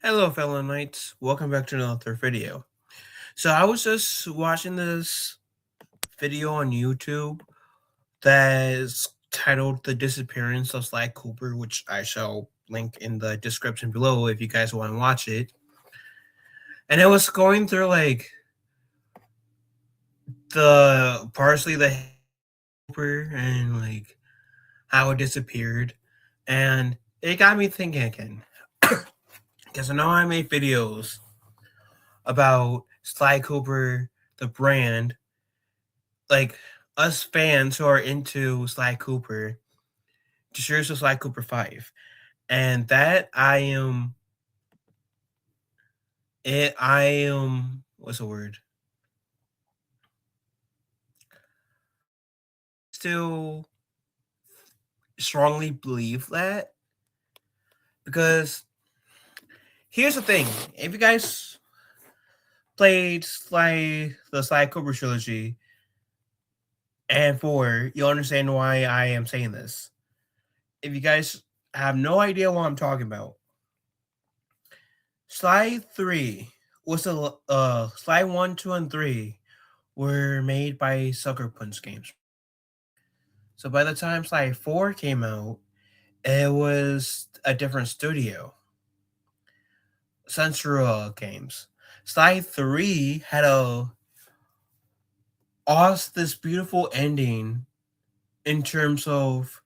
Hello, fellow knights. Welcome back to another video. So I was just watching this video on YouTube that is titled "The Disappearance of Sly Cooper," which I shall link in the description below if you guys want to watch it. And it was going through like the partially the Cooper and like how it disappeared, and it got me thinking again. Because I know I made videos about Sly Cooper, the brand, like us fans who are into Sly Cooper, Cheers to Sly Cooper 5. And that I am what's the word? Still strongly believe that because here's the thing. If you guys played the Sly Cooper trilogy and 4, you'll understand why I am saying this. If you guys have no idea what I'm talking about, Sly 3 was Sly 1, 2, and 3 were made by Sucker Punch Games. So by the time Sly 4 came out, it was a different studio, Central Games. Sly 3 had this beautiful ending in terms of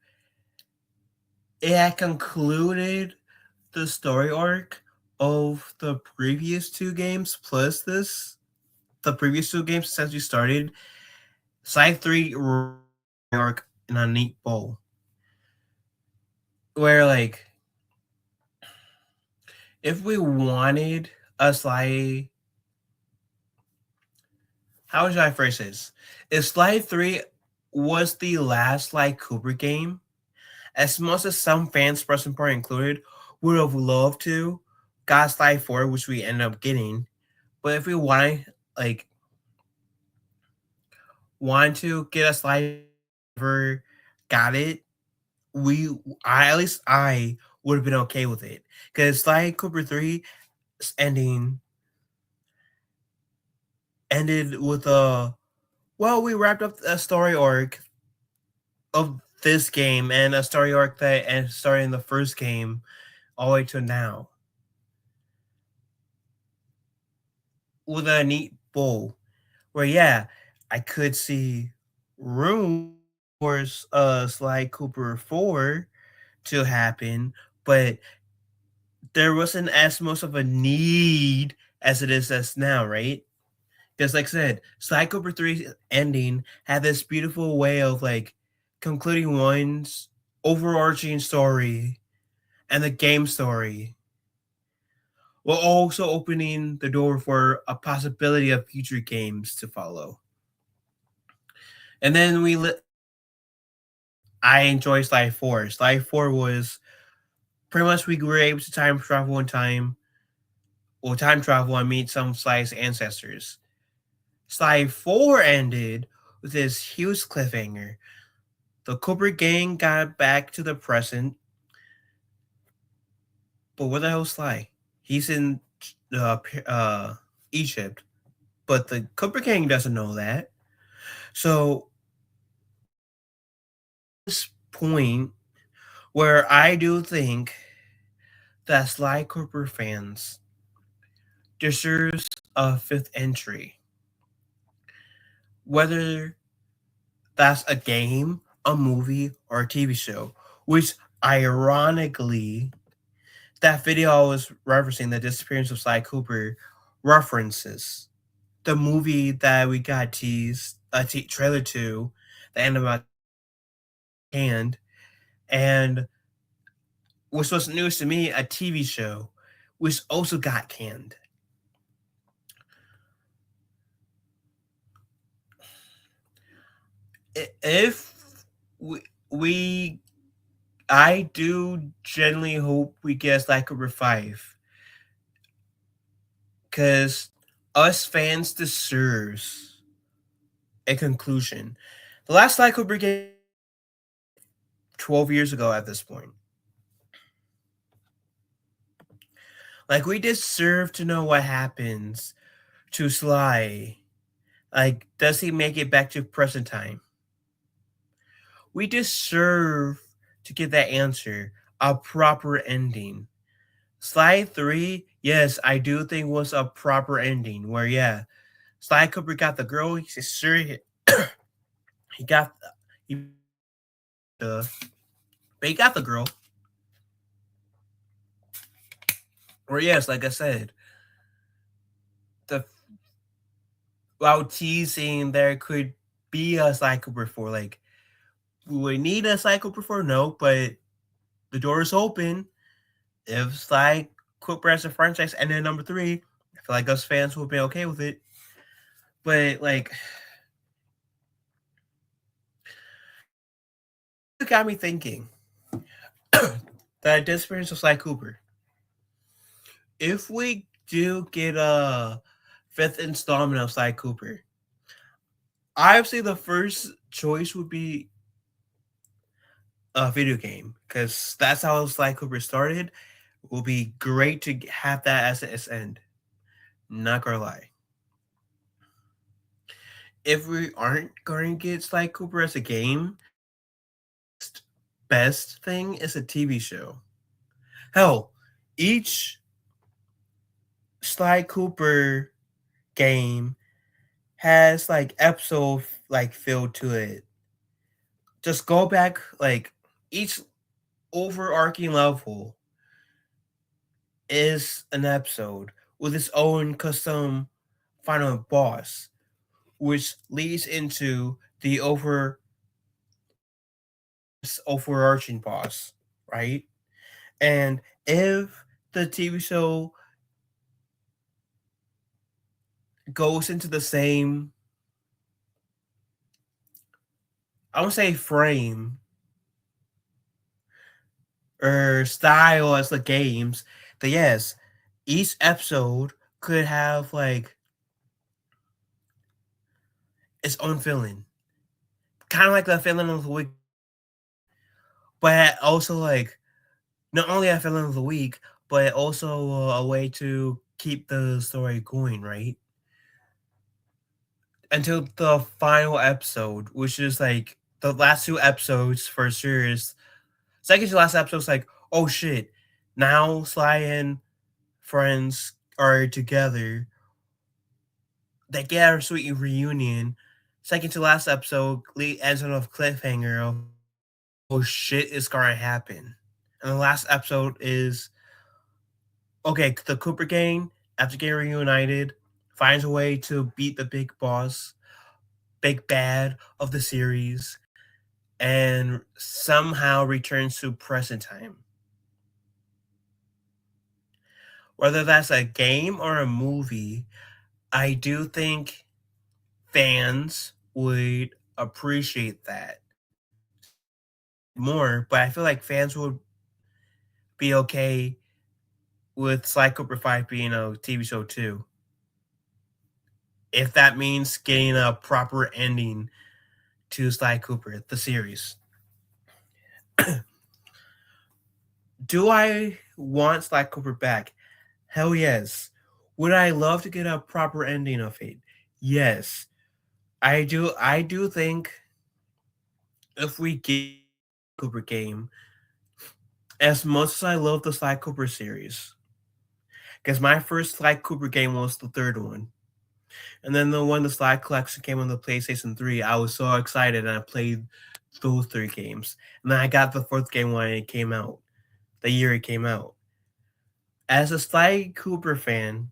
it had concluded the story arc of the previous two games plus the previous two games since we started. Sly 3 arc in a neat bow. Where like if we wanted a Sly, how should I phrase this? If Sly 3 was the last Sly Cooper game, as much as some fans, present part included, would have loved to got Sly 4, which we ended up getting. But if we like want to get a Sly never got it, at least I would have been okay with it. Because Sly Cooper 3 ending ended with we wrapped up a story arc of this game and a story arc that and started in the first game all the way to now with a neat bow where I could see room for Sly Cooper 4 to happen, but there wasn't as much of a need as it is as now, right? Because like I said, Sly Cooper 3 ending had this beautiful way of like concluding one's overarching story and the game story, while also opening the door for a possibility of future games to follow. And then I enjoy Sly 4. Sly 4 was pretty much we were able to time travel time travel and meet some of Sly's ancestors. Sly 4 ended with this huge cliffhanger. The Cooper gang got back to the present, but where the hell's Sly? He's in Egypt, but the Cooper gang doesn't know that. So this point where I do think that Sly Cooper fans deserves a fifth entry, whether that's a game, a movie, or a TV show. Which ironically, that video I was referencing, the disappearance of Sly Cooper, references the movie that we got teased trailer to, the end of my hand, and which was news to me, a TV show, which also got canned. If we I do genuinely hope we get Sly Cooper 5, because us fans deserves a conclusion. The last Sly Cooper game 12 years ago at this point. Like we deserve to know what happens to Sly. Like, does he make it back to present time? We deserve to get that answer, a proper ending. Sly 3, yes, I do think was a proper ending where, yeah, Sly Cooper got the girl. He said, sure, he got, he, but he got the girl. Or, yes, like I said, the while teasing there could be a Sly Cooper 4. Like, we would need a Sly Cooper 4, no, but the door is open. If Sly Cooper as a franchise and then number 3, I feel like us fans would be okay with it. But, like, it got me thinking that disappearance of Sly Cooper. If we do get a fifth installment of Sly Cooper, obviously the first choice would be a video game because that's how Sly Cooper started. It will be great to have that as its end. Not gonna lie. If we aren't going to get Sly Cooper as a game, best thing is a TV show. Hell, each Sly Cooper game has like episode like feel to it. Just go back like each overarching level is an episode with its own custom final boss, which leads into the overarching boss, right? And if the TV show goes into the same, I won't say frame or style as the games, then yes, each episode could have like its own feeling, kind of like the feeling of the week, but also like not only a feeling of the week, but also a way to keep the story going, right? Until the final episode, which is like the last two episodes for series. Second to last episode is like, oh shit, now Sly and friends are together. They get a sweet reunion. Second to last episode ends on a cliffhanger of, oh shit, is gonna happen. And the last episode is, okay, the Cooper gang, after getting reunited, finds a way to beat the big boss, big bad of the series, and somehow returns to present time. Whether that's a game or a movie, I do think fans would appreciate that more, but I feel like fans would be okay with Sly Cooper 5 being a TV show too. If that means getting a proper ending to Sly Cooper, the series. Do I want Sly Cooper back? Hell yes. Would I love to get a proper ending of it? Yes. I do think if we get Cooper game, as much as I love the Sly Cooper series, because my first Sly Cooper game was the third one. And then the Sly Collection came on the PlayStation 3, I was so excited and I played those three games. And then I got the fourth game when it came out, the year it came out. As a Sly Cooper fan,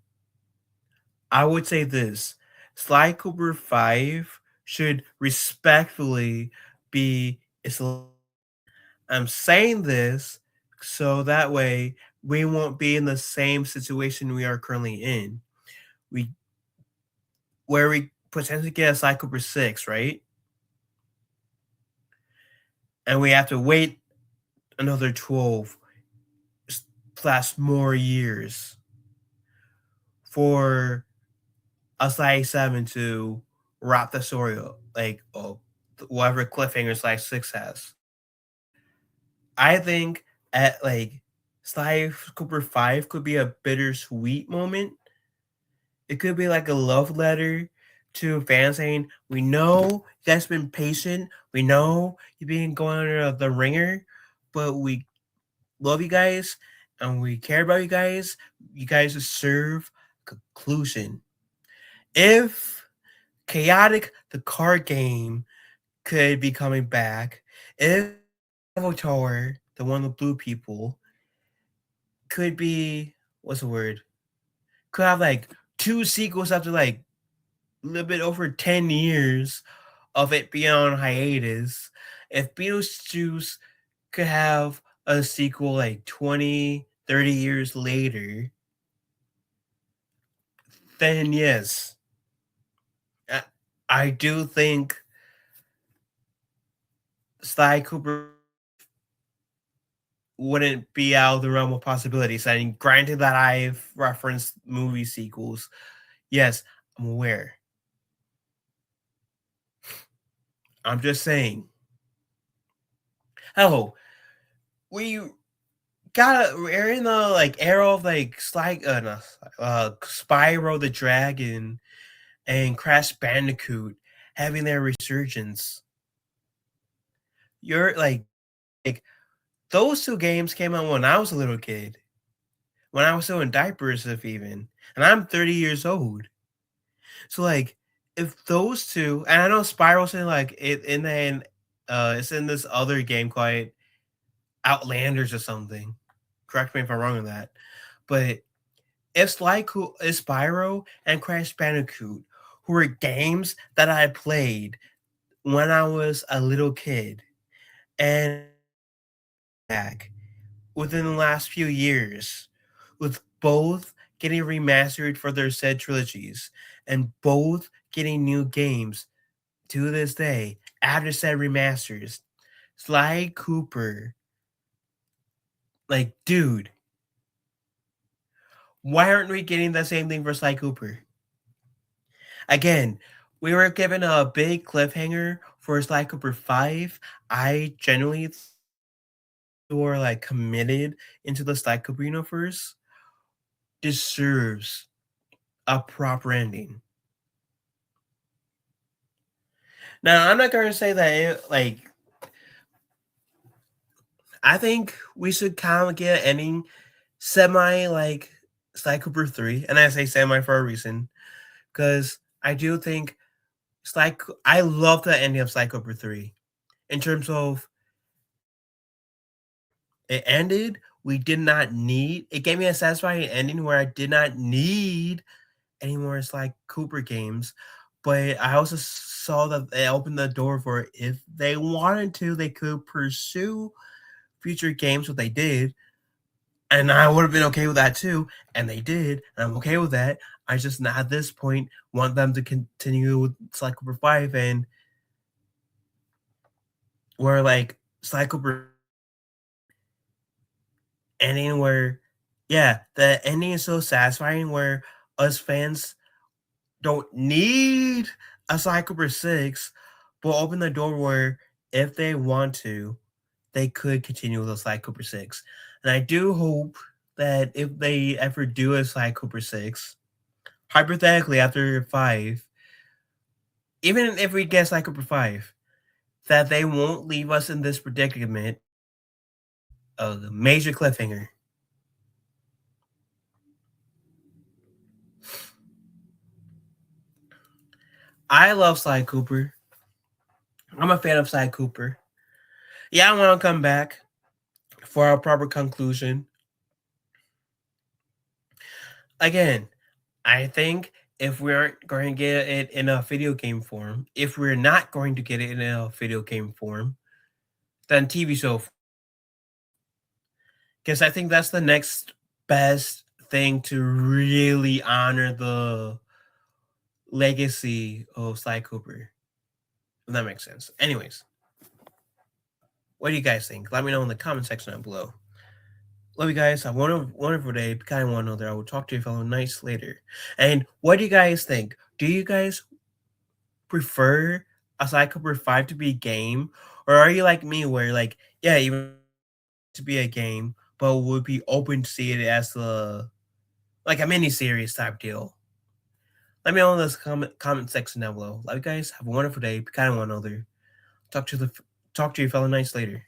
I would say this: Sly Cooper 5 should respectfully be its. I'm saying this so that way we won't be in the same situation we are currently in. We where we potentially get a Sly Cooper 6, right? And we have to wait another 12 plus more years for a Sly 7 to wrap the story up, like, oh, whatever cliffhanger Sly 6 has. I think at like Sly Cooper 5 could be a bittersweet moment. It could be like a love letter to fans saying, "We know you guys been patient. We know you've been going under the ringer, but we love you guys and we care about you guys. You guys deserve conclusion." If Chaotic the card game could be coming back, if Avatar, the one with blue people, could be what's the word? Could have like two sequels after like a little bit over 10 years of it being on hiatus. If Beetlejuice could have a sequel like 20, 30 years later, then yes, I, I do think Sly Cooper wouldn't be out of the realm of possibilities. I mean, granted that I've referenced movie sequels, yes, I'm aware. I'm just saying. Oh, we we're in the like era of like Sly, no, Spyro the Dragon and Crash Bandicoot having their resurgence. You're like those two games came out when I was a little kid, when I was still in diapers, if even, and I'm 30 years old. So like, if those two, and I know Spiral's in like it in the it's in this other game called Outlanders or something. Correct me if I'm wrong on that. But it's like it's Spyro and Crash Bandicoot, who were games that I played when I was a little kid, and back within the last few years, with both getting remastered for their said trilogies, and both getting new games to this day after said remasters. Sly Cooper, like, dude, why aren't we getting the same thing for Sly Cooper? Again, we were given a big cliffhanger for Sly Cooper 5. I genuinely were like committed into the Sly Cooper universe deserves a proper ending. Now, I'm not going to say that like I think we should kind of get an ending semi like Sly Cooper 3, and I say semi for a reason because I do think I love the ending of Sly Cooper 3 in terms of it ended. We did not need it gave me a satisfying ending where I did not need any more Sly Cooper games, but I also saw that they opened the door for if they wanted to, they could pursue future games, what they did, and I would have been okay with that too, and they did, and I'm okay with that. I just not at this point want them to continue with Sly Cooper 5 and where like Sly Cooper ending where yeah, the ending is so satisfying where us fans don't need a Sly Cooper 6, but open the door where if they want to, they could continue with a Sly Cooper 6. And I do hope that if they ever do a Sly Cooper 6, hypothetically after 5, even if we get Sly Cooper 5, that they won't leave us in this predicament of a major cliffhanger. I love Sly Cooper. I'm a fan of Sly Cooper. Yeah, I want to come back for a proper conclusion. Again, I think if we aren't going to get it in a video game form, if we're not going to get it in a video game form, then TV show. Because I think that's the next best thing to really honor the legacy of Sly Cooper. If that makes sense. Anyways, what do you guys think? Let me know in the comment section down below. Love you guys. Have a wonderful day. Kind of want to know that I will talk to you fellow nights later. And what do you guys think? Do you guys prefer a Sly Cooper 5 to be a game? Or are you like me where like, yeah, even to be a game, but would be open to see it as like a mini series type deal. Let me know in this comment section down below. Love you guys. Have a wonderful day. Be kind to one another. Talk to the talk to you fellow nights later.